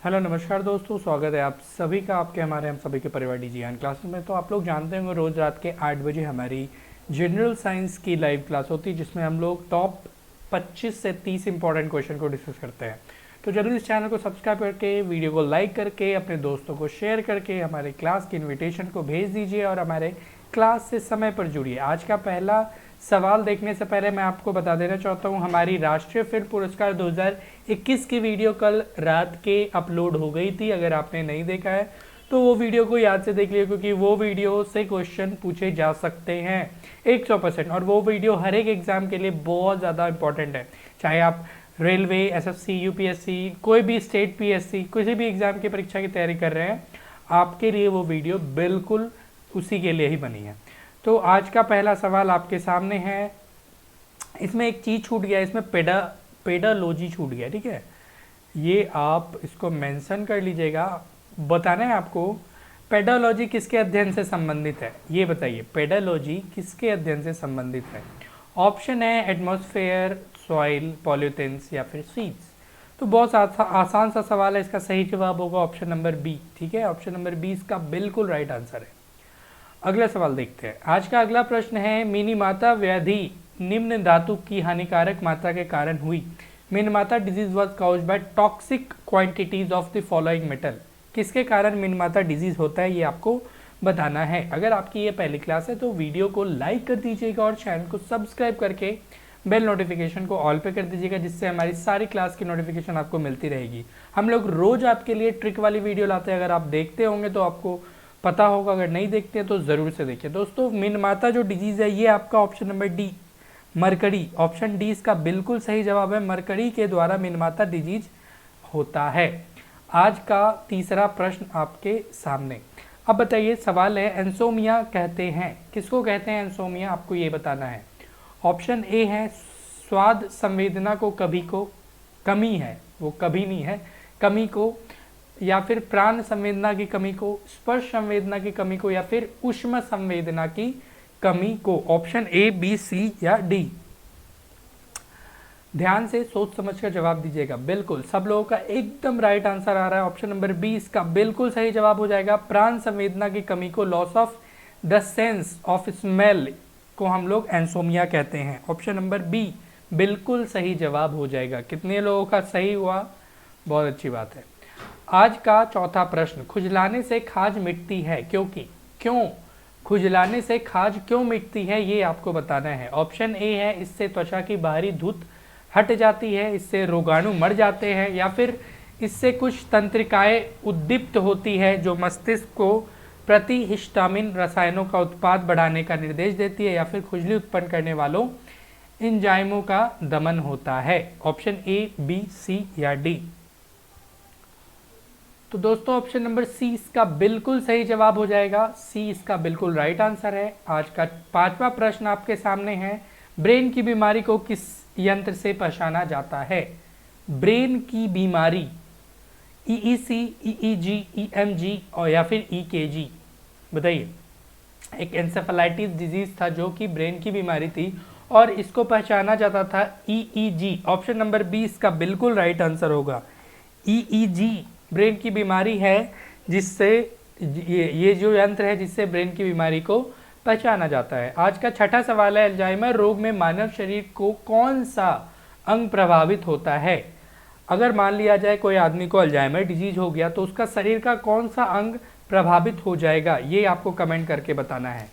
Hello नमस्कार दोस्तों, स्वागत है आप सभी का आपके हमारे हम सभी के परिवार डी ज्ञान क्लासेस में। तो आप लोग जानते होंगे रोज़ रात के 8 बजे हमारी जनरल साइंस की लाइव क्लास होती है, जिसमें हम लोग टॉप 25 से 30 इंपॉर्टेंट क्वेश्चन को डिस्कस करते हैं। तो जल्दी इस चैनल को सब्सक्राइब करके, वीडियो को लाइक करके, अपने दोस्तों को शेयर करके हमारे क्लास की इन्विटेशन को भेज दीजिए और हमारे क्लास से समय पर जुड़िए। आज का पहला सवाल देखने से पहले मैं आपको बता देना चाहता हूँ, हमारी राष्ट्रीय फिल्म पुरस्कार 2021 की वीडियो कल रात के अपलोड हो गई थी। अगर आपने नहीं देखा है तो वो वीडियो को याद से देख लिया, क्योंकि वो वीडियो से क्वेश्चन पूछे जा सकते हैं 100%। और वो वीडियो हर एक एग्जाम के लिए बहुत ज़्यादा इंपॉर्टेंट है, चाहे आप रेलवे, एसएससी, यूपीएससी, कोई भी स्टेट पीएससी, किसी भी एग्जाम की परीक्षा की तैयारी कर रहे हैं, आपके लिए वो वीडियो बिल्कुल उसी के लिए ही बनी है। तो आज का पहला सवाल आपके सामने है। इसमें एक चीज़ छूट गया, इसमें पेडालॉजी छूट गया, ठीक है, ये आप इसको मेंशन कर लीजिएगा। बताना है आपको पेडालॉजी किसके अध्ययन से संबंधित है, ये बताइए पेडालॉजी किसके अध्ययन से संबंधित है। ऑप्शन है एटमॉस्फेयर, सॉइल, पॉल्यूटेंट्स या फिर सीड्स। तो बहुत आसान सा सवाल है, इसका सही जवाब होगा ऑप्शन नंबर बी, ठीक है, ऑप्शन नंबर बी इसका बिल्कुल राइट आंसर है। अगला सवाल देखते हैं। आज का अगला प्रश्न है, मिनीमाता व्याधि निम्न धातु की हानिकारक मात्रा के कारण हुई। Minimata disease was caused bye toxic quantities of the following metal. किसके कारण मिनीमाता डिजीज होता है, ये आपको बताना है। अगर आपकी ये पहली क्लास है तो वीडियो को लाइक कर दीजिएगा और चैनल को सब्सक्राइब करके बेल नोटिफिकेशन को ऑल पे कर दीजिएगा, जिससे हमारी सारी क्लास की नोटिफिकेशन आपको मिलती रहेगी। हम लोग रोज आपके लिए ट्रिक वाली वीडियो लाते हैं, अगर आप देखते होंगे तो आपको पता होगा, अगर नहीं देखते हैं तो ज़रूर से देखिए। दोस्तों, मिनीमाता जो डिजीज़ है ये आपका option number D, mercury, option D इसका बिल्कुल सही जवाब है। मरकरी के द्वारा मिनीमाता डिजीज होता है। आज का तीसरा प्रश्न आपके सामने। अब बताइए, सवाल है एंसोमिया कहते हैं, किसको कहते हैं एंसोमिया, आपको ये बताना है। ऑप्शन ए है स्वाद संवेदना को कमी है, वो कभी नहीं है, कमी को, या फिर प्राण संवेदना की कमी को, स्पर्श संवेदना की कमी को, या फिर ऊष्म संवेदना की कमी को। ऑप्शन ए, बी, सी या डी। ध्यान से सोच समझ कर जवाब दीजिएगा। बिल्कुल सब लोगों का एकदम राइट आंसर आ रहा है। ऑप्शन नंबर बी इसका बिल्कुल सही जवाब हो जाएगा। प्राण संवेदना की कमी को, loss of the sense of smell को हम लोग एंसोमिया कहते हैं। ऑप्शन नंबर बी बिल्कुल सही जवाब हो जाएगा। कितने लोगों का सही हुआ, बहुत अच्छी बात है। आज का चौथा प्रश्न, खुजलाने से खाज मिटती है क्यों खुजलाने से खाज क्यों मिटती है, ये आपको बताना है। ऑप्शन ए है इससे त्वचा की बाहरी धूत हट जाती है, इससे रोगाणु मर जाते हैं, या फिर इससे कुछ तंत्रिकाएं उद्दीप्त होती है जो मस्तिष्क को प्रतिहिस्टामिन रसायनों का उत्पाद बढ़ाने का निर्देश देती है, या फिर खुजली उत्पन्न करने वालों एंजाइमों का दमन होता है। ऑप्शन ए, बी, सी या डी। तो दोस्तों ऑप्शन नंबर सी इसका बिल्कुल सही जवाब हो जाएगा। सी इसका बिल्कुल राइट आंसर है। आज का पांचवा प्रश्न आपके सामने है, ब्रेन की बीमारी को किस यंत्र से पहचाना जाता है। ब्रेन की बीमारी, ईईसी, ईईजी, ईएमजी और या फिर ईकेजी, बताइए। एक एंसेफेलाइटिस डिजीज था जो कि ब्रेन की बीमारी थी और इसको पहचाना जाता था ईईजी। ऑप्शन नंबर बी इसका बिल्कुल राइट आंसर होगा। ईईजी ब्रेन की बीमारी है, जिससे ये जो यंत्र है जिससे ब्रेन की बीमारी को पहचाना जाता है। आज का छठा सवाल है, अल्जाइमर रोग में मानव शरीर को कौन सा अंग प्रभावित होता है। अगर मान लिया जाए कोई आदमी को अल्जाइमर डिजीज हो गया तो उसका शरीर का कौन सा अंग प्रभावित हो जाएगा, ये आपको कमेंट करके बताना है।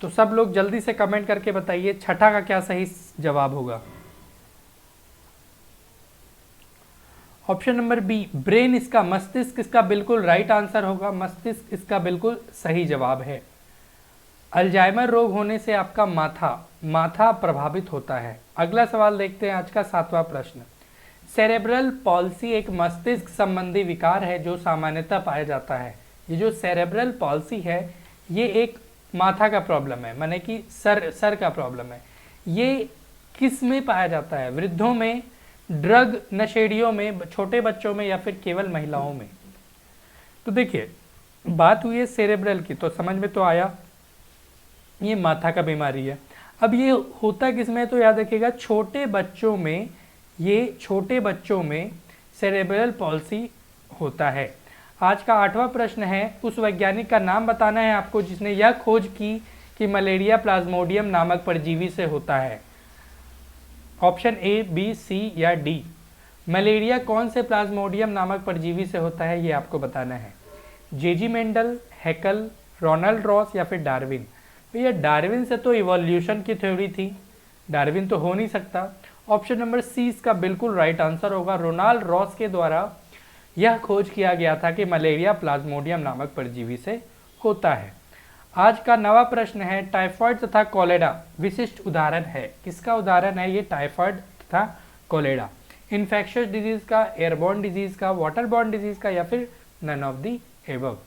तो सब लोग जल्दी से कमेंट करके बताइए छठा का क्या सही जवाब होगा। ऑप्शन नंबर बी ब्रेन इसका, मस्तिष्क इसका बिल्कुल राइट आंसर होगा। मस्तिष्क इसका बिल्कुल सही जवाब है। अल्जाइमर रोग होने से आपका माथा प्रभावित होता है। अगला सवाल देखते हैं, आज का सातवां प्रश्न। सेरेब्रल पॉल्सी एक मस्तिष्क संबंधी विकार है जो सामान्यतः पाया जाता है। ये जो सेरेब्रल पॉल्सी है ये एक माथा का प्रॉब्लम है, माने कि सर का प्रॉब्लम है। ये किस में पाया जाता है, वृद्धों में, ड्रग नशेड़ियों में, छोटे बच्चों में, या फिर केवल महिलाओं में। तो देखिए बात हुई है सेरेब्रल की, तो समझ में तो आया ये माथा का बीमारी है। अब ये होता किस में, तो याद रखिएगा छोटे बच्चों में, ये छोटे बच्चों में सेरेब्रल पॉल्सी होता है। आज का 8वां प्रश्न है, उस वैज्ञानिक का नाम बताना है आपको जिसने यह खोज की कि मलेरिया प्लाज्मोडियम नामक परजीवी से होता है। ऑप्शन ए, बी, सी या डी। मलेरिया कौन से प्लाज्मोडियम नामक परजीवी से होता है ये आपको बताना है। जेजी मेंडल, हैकल, रोनाल्ड रॉस या फिर डार्विन। भैया डार्विन से तो इवोल्यूशन की थ्योरी थी, डार्विन तो हो नहीं सकता। ऑप्शन नंबर सी इसका बिल्कुल राइट आंसर होगा। रोनाल्ड रॉस के द्वारा यह खोज किया गया था कि मलेरिया प्लाज्मोडियम नामक परजीवी से होता है। आज का 9वां प्रश्न है, टाइफॉइड तथा कोलेरा विशिष्ट उदाहरण है। किसका उदाहरण है ये टाइफॉइड तथा कोलेरा? इन्फेक्शियस डिजीज का, एयरबॉर्न डिजीज का, वाटरबॉर्न डिजीज का या फिर नन ऑफ दी एबव।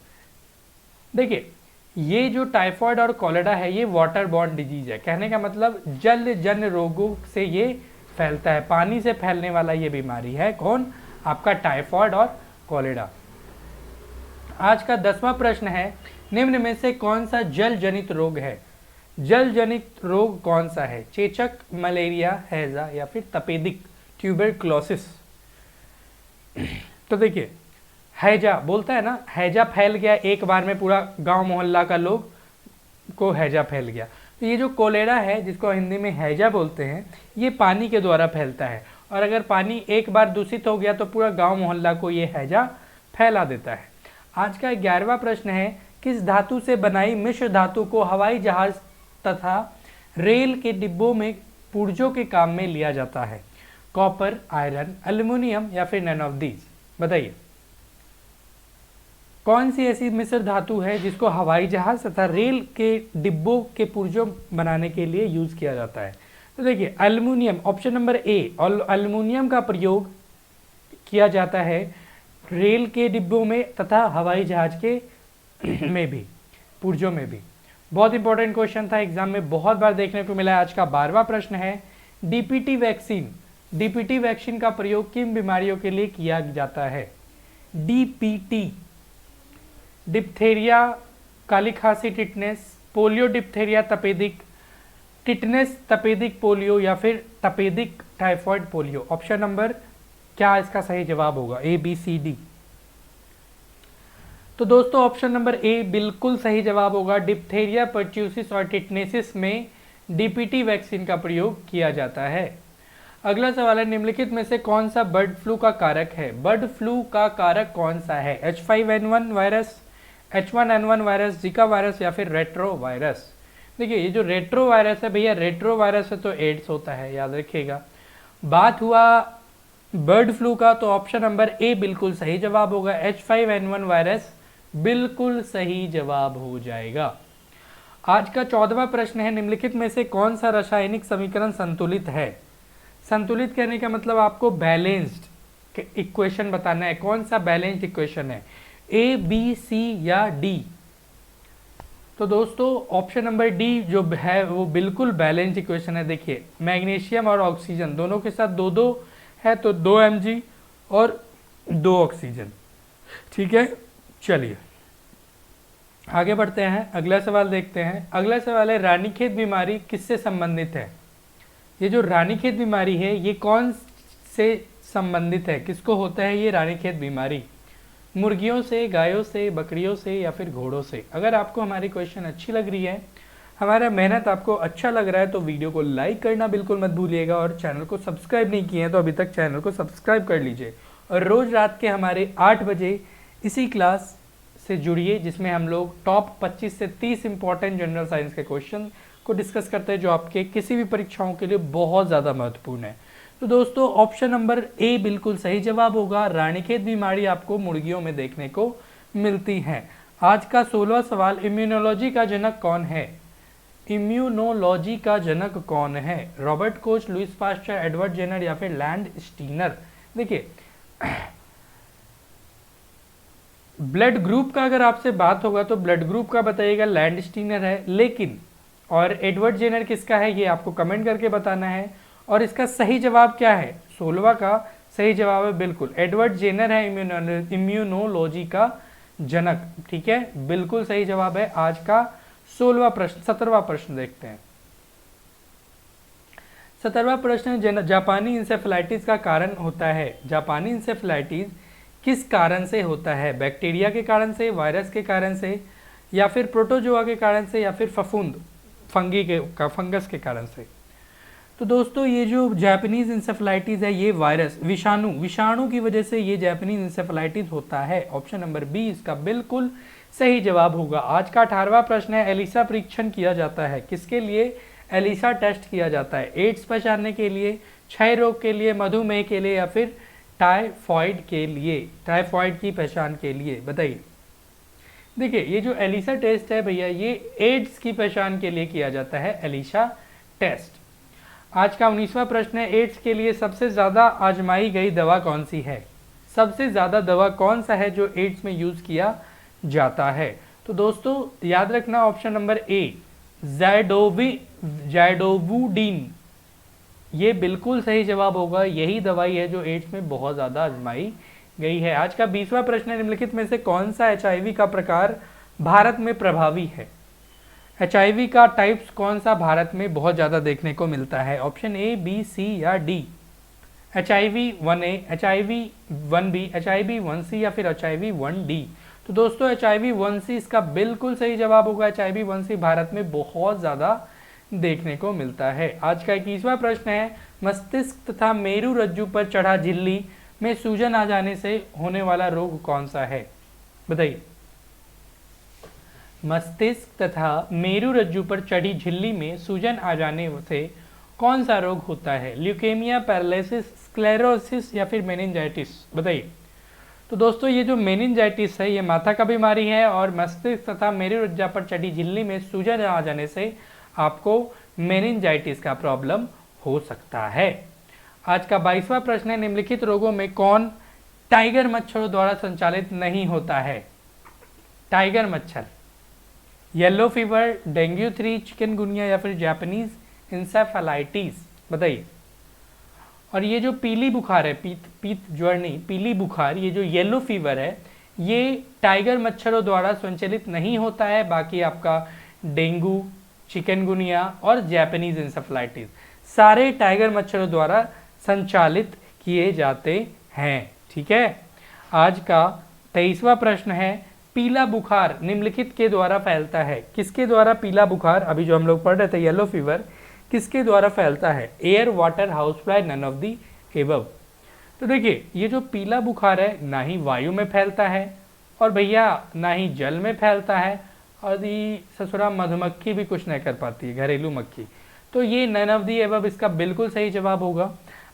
देखिए ये जो टाइफॉइड और कोलेरा है ये वाटरबॉर्न डिजीज है। कहने का मतलब जल जन्य रोगों से ये फैलता है, पानी से फैलने वाला ये बीमारी है। कौन? आपका टाइफॉइड और कोलेरा। आज का 10वां प्रश्न है, निम्न में से कौन सा जल जनित रोग है? जल जनित रोग कौन सा है? चेचक, मलेरिया, हैजा या फिर तपेदिक ट्यूबरक्लोसिस। तो देखिए हैजा बोलता है ना, हैजा फैल गया एक बार में, पूरा गांव मोहल्ला का लोग को हैजा फैल गया। तो ये जो कोलेरा है जिसको हिंदी में हैजा बोलते हैं ये पानी के द्वारा फैलता है, और अगर पानी एक बार दूषित हो गया तो पूरा गांव मोहल्ला को ये हैजा फैला देता है। आज का 11वां प्रश्न है, किस धातु से बनाई मिश्र धातु को हवाई जहाज तथा रेल के डिब्बों में पुर्जों के काम में लिया जाता है? कॉपर, आयरन, एल्युमिनियम या फिर नन ऑफ दीज। बताइए कौन सी ऐसी मिश्र धातु है जिसको हवाई जहाज तथा रेल के डिब्बों के पुर्जों बनाने के लिए यूज किया जाता है? तो देखिए एल्युमिनियम, ऑप्शन नंबर ए, और एल्युमिनियम का प्रयोग किया जाता है रेल के डिब्बों में तथा हवाई जहाज के में भी, पुर्जों में भी। बहुत इंपॉर्टेंट क्वेश्चन था, एग्जाम में बहुत बार देखने को मिला है। आज का 12वां प्रश्न है, डीपीटी वैक्सीन, डीपीटी वैक्सीन का प्रयोग किन बीमारियों के लिए किया जाता है? डीपीटी, डिप्थेरिया, काली खांसी, टिटनेस, पोलियो, डिप्थेरिया, तपेदिक, टिटनेस, तपेदिक पोलियो या फिर तपेदिक टाइफॉइड पोलियो। ऑप्शन नंबर क्या इसका सही जवाब होगा? ए, बी, सी, डी। तो दोस्तों ऑप्शन नंबर ए बिल्कुल सही जवाब होगा। डिप्थेरिया, पर्ट्यूसिस और टिटनेसिस में डीपीटी वैक्सीन का प्रयोग किया जाता है। अगला सवाल है, निम्नलिखित में से कौन सा बर्ड फ्लू का कारक है? बर्ड फ्लू का कारक कौन सा है? H5N1 वायरस, H1N1 वायरस, जिका वायरस या फिर रेट्रो वायरस। देखिए ये जो रेट्रो वायरस है भैया, रेट्रो वायरस से तो एड्स होता है, याद रखिएगा। बात हुआ बर्ड फ्लू का तो ऑप्शन नंबर ए बिल्कुल सही जवाब होगा। H5N1 वायरस बिल्कुल सही जवाब हो जाएगा। आज का 14वां प्रश्न है, निम्नलिखित में से कौन सा रासायनिक समीकरण संतुलित है? संतुलित कहने का मतलब आपको बैलेंस्ड इक्वेशन बताना है। कौन सा बैलेंस्ड इक्वेशन है? ए, बी, सी या डी? तो दोस्तों ऑप्शन नंबर डी जो है वो बिल्कुल बैलेंस्ड इक्वेशन है। देखिए मैग्नीशियम और ऑक्सीजन दोनों के साथ 2-2 है तो 2 Mg और 2 ऑक्सीजन। ठीक है, चलिए आगे बढ़ते हैं, अगला सवाल देखते हैं। अगला सवाल है, रानीखेत बीमारी किससे संबंधित है? ये जो रानीखेत बीमारी है ये कौन से संबंधित है? किसको होता है ये रानीखेत बीमारी? मुर्गियों से, गायों से, बकरियों से या फिर घोड़ों से? अगर आपको हमारी क्वेश्चन अच्छी लग रही है, हमारा मेहनत आपको अच्छा लग रहा है तो वीडियो को लाइक करना बिल्कुल मत भूलिएगा, और चैनल को सब्सक्राइब नहीं किए हैं तो अभी तक चैनल को सब्सक्राइब कर लीजिए। और रोज़ रात के हमारे 8 बजे इसी क्लास से जुड़िए जिसमें हम लोग टॉप 25 से 30 इंपॉर्टेंट जनरल साइंस के क्वेश्चन को डिस्कस करते हैं जो आपके किसी भी परीक्षाओं के लिए बहुत ज़्यादा महत्वपूर्ण है। तो दोस्तों ऑप्शन नंबर ए बिल्कुल सही जवाब होगा। रानीखेत बीमारी आपको मुर्गियों में देखने को मिलती है। आज का 16वां सवाल, इम्यूनोलॉजी का जनक कौन है? इम्यूनोलॉजी का जनक कौन है? Robert Koch, Louis Pasteur, Edward Jenner या फिर लैंड स्टीनर? देखिए ब्लड ग्रुप का अगर आपसे बात होगा तो ब्लड ग्रुप का बताइएगा लैंड स्टीनर है, लेकिन और एडवर्ड जेनर किसका है ये आपको कमेंट करके बताना है। और इसका सही जवाब क्या है? 16वां का सही जवाब है बिल्कुल एडवर्ड जेनर है इम्यूनोलॉजी का जनक। ठीक है, बिल्कुल सही जवाब है। आज का 16वां प्रश्न, 17वां प्रश्न देखते हैं। 17वां प्रश्न, जापानी इंसेफेलाइटिस का कारण होता है। जापानी इंसेफेलाइटिस किस कारण से होता है? बैक्टीरिया के कारण से, वायरस के कारण से, या फिर प्रोटोजोआ के कारण से, या फिर फफूंद फंगस के कारण से? तो दोस्तों ये जो जापानीज इंसेफेलाइटिस है ये वायरस विषाणु की वजह से ये जापानीज इंसेफेलाइटिस होता है। ऑप्शन नंबर बी इसका बिल्कुल सही जवाब होगा। आज का 18वां प्रश्न है, एलिसा परीक्षण किया जाता है किसके लिए? एलिसा टेस्ट किया जाता है एड्स पहचानने के लिए, क्षय रोग के लिए, मधुमेह के लिए, या फिर टाइफॉइड के लिए, टाइफॉइड की पहचान के लिए? बताइए। देखिए ये जो एलिसा टेस्ट है भैया ये एड्स की पहचान के लिए किया जाता है, एलिसा टेस्ट। आज का 19वां प्रश्न है, एड्स के लिए सबसे ज्यादा आजमाई गई दवा कौन सी है? सबसे ज्यादा दवा कौन सा है जो एड्स में यूज किया जाता है? तो दोस्तों याद रखना ऑप्शन नंबर ए ज़ैडोवुडीन, ये बिल्कुल सही जवाब होगा। यही दवाई है जो एड्स में बहुत ज्यादा आजमाई गई है। आज का 20वां प्रश्न है, निम्नलिखित में से कौन सा एचआईवी का प्रकार भारत में प्रभावी है? एचआईवी का टाइप्स कौन सा भारत में बहुत ज्यादा देखने को मिलता है? ऑप्शन ए, बी, सी या D? HIV 1A, HIV 1B, HIV 1C या फिर एचआईवी 1D? तो दोस्तों एचआईवी 1C इसका बिल्कुल सही जवाब होगा। एचआईवी 1C भारत में बहुत ज्यादा देखने को मिलता है। आज का 21वां प्रश्न है, मस्तिष्क तथा मेरु रज्जु पर चढ़ा झिल्ली में सूजन आ जाने से होने वाला रोग कौन सा है? बताइए। मस्तिष्क तथा मेरु रज्जु पर चढ़ी झिल्ली में सूजन आ जाने से कौन सा रोग होता है? ल्यूकेमिया, पैरालिसिस, स्क्लेरोसिस या फिर मेनिंजाइटिस? बताइए। तो दोस्तों ये जो मेनिंजाइटिस है ये माथा का बीमारी है और मस्तिष्क तथा मेरु रज्जु पर चढ़ी झिल्ली में सूजन आ जाने से आपको मेनिंजाइटिस का प्रॉब्लम हो सकता है। आज का 22वां प्रश्न है, निम्नलिखित रोगों में कौन टाइगर मच्छरों द्वारा संचालित नहीं होता है? टाइगर मच्छर, येलो फीवर, डेंगू 3, चिकनगुनिया या फिर जापानीज इंसेफेलाइटिस? बताइए। और ये जो पीली बुखार है, पीत ज्वर नहीं, पीली बुखार, ये जो येलो फीवर है ये टाइगर मच्छरों द्वारा संचालित नहीं होता है। बाकी आपका डेंगू, चिकनगुनिया और जापानीज इंसेफेलाइटिस सारे टाइगर मच्छरों द्वारा संचालित किए जाते हैं। ठीक है। आज का 23वां प्रश्न है, पीला बुखार निम्नलिखित के द्वारा फैलता है? किसके द्वारा पीला बुखार, अभी जो हम लोग पढ़ रहे थे येलो फीवर, किसके द्वारा फैलता है? Air, water, house fly, none of the above? तो देखिए ये जो पीला बुखार है ना ही वायु में फैलता है और भैया ना ही जल में फैलता है, और ये ससुरा मधुमक्खी भी कुछ नहीं कर पाती है, घरेलू मक्खी। तो ये नन ऑफ दी एबव इसका बिल्कुल सही जवाब होगा।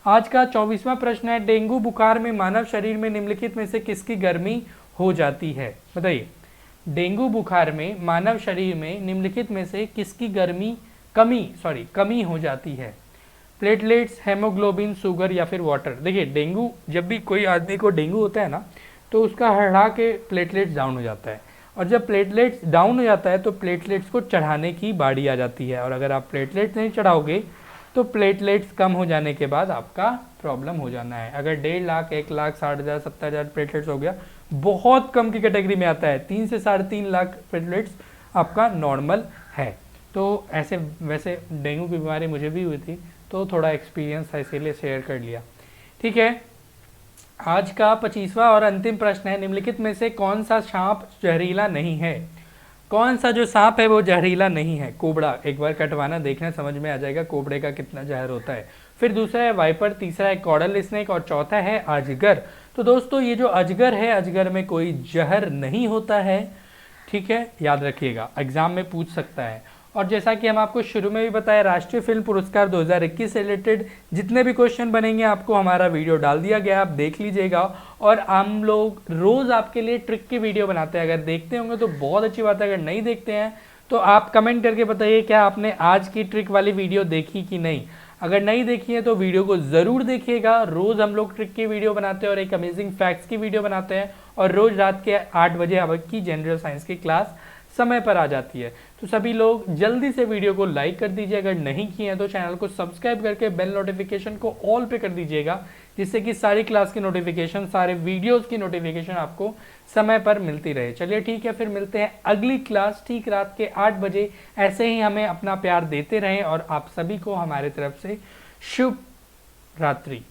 आज का 24वां प्रश्न है, डेंगू बुखार में मानव शरीर में निम्नलिखित में से किसकी गर्मी हो जाती है? बताइए। डेंगू बुखार में मानव शरीर में निम्नलिखित में से किसकी कमी हो जाती है? प्लेटलेट्स, हेमोग्लोबिन, शुगर या फिर वाटर? देखिए डेंगू, जब भी कोई आदमी को डेंगू होता है ना तो उसका हड़हा के प्लेटलेट्स डाउन हो जाता है, और जब प्लेटलेट्स डाउन हो जाता है तो प्लेटलेट्स को चढ़ाने की बारी आ जाती है, और अगर आप प्लेटलेट्स नहीं चढ़ाओगे तो प्लेटलेट्स कम हो जाने के बाद आपका प्रॉब्लम हो जाना है। अगर 1.5 लाख, 1 लाख, 60,000, 70,000 प्लेटलेट्स हो गया, बहुत कम की कैटेगरी में आता है। 3 से 3.5 लाख प्लेटलेट्स आपका नॉर्मल है। तो ऐसे वैसे डेंगू की बीमारी मुझे भी हुई थी तो थोड़ा एक्सपीरियंस है, इसीलिए शेयर कर लिया। ठीक है। आज का 25वां और अंतिम प्रश्न है, निम्नलिखित में से कौन सा सांप जहरीला नहीं है? कौन सा जो सांप है वो जहरीला नहीं है? कोबरा, एक बार कटवाना देखना, समझ में आ जाएगा कोबरे का कितना जहर होता है। फिर दूसरा है वाइपर, तीसरा है कॉडल स्नेक और चौथा है अजगर। तो दोस्तों ये जो अजगर है, अजगर में कोई जहर नहीं होता है। ठीक है, याद रखिएगा, एग्जाम में पूछ सकता है। और जैसा कि हम आपको शुरू में भी बताया, राष्ट्रीय फिल्म पुरस्कार 2021 से रिलेटेड जितने भी क्वेश्चन बनेंगे आपको हमारा वीडियो डाल दिया गया, आप देख लीजिएगा। और हम लोग रोज़ आपके लिए ट्रिक की वीडियो बनाते हैं, अगर देखते होंगे तो बहुत अच्छी बात है, अगर नहीं देखते हैं तो आप कमेंट करके बताइए क्या आपने आज की ट्रिक वाली वीडियो देखी कि नहीं। अगर नहीं देखी है तो वीडियो को ज़रूर देखिएगा। रोज़ हम लोग ट्रिक की वीडियो बनाते हैं और एक अमेजिंग फैक्ट्स की वीडियो बनाते हैं, और रोज़ रात के 8 बजे आपकी जनरल साइंस की क्लास समय पर आ जाती है। तो सभी लोग जल्दी से वीडियो को लाइक कर दीजिए, अगर नहीं किए हैं तो चैनल को सब्सक्राइब करके बेल नोटिफिकेशन को ऑल पे कर दीजिएगा, जिससे कि सारी क्लास की नोटिफिकेशन, सारे वीडियोस की नोटिफिकेशन आपको समय पर मिलती रहे। चलिए ठीक है, फिर मिलते हैं अगली क्लास ठीक रात के 8 बजे। ऐसे ही हमें अपना प्यार देते रहें, और आप सभी को हमारे तरफ से शुभ रात्रि।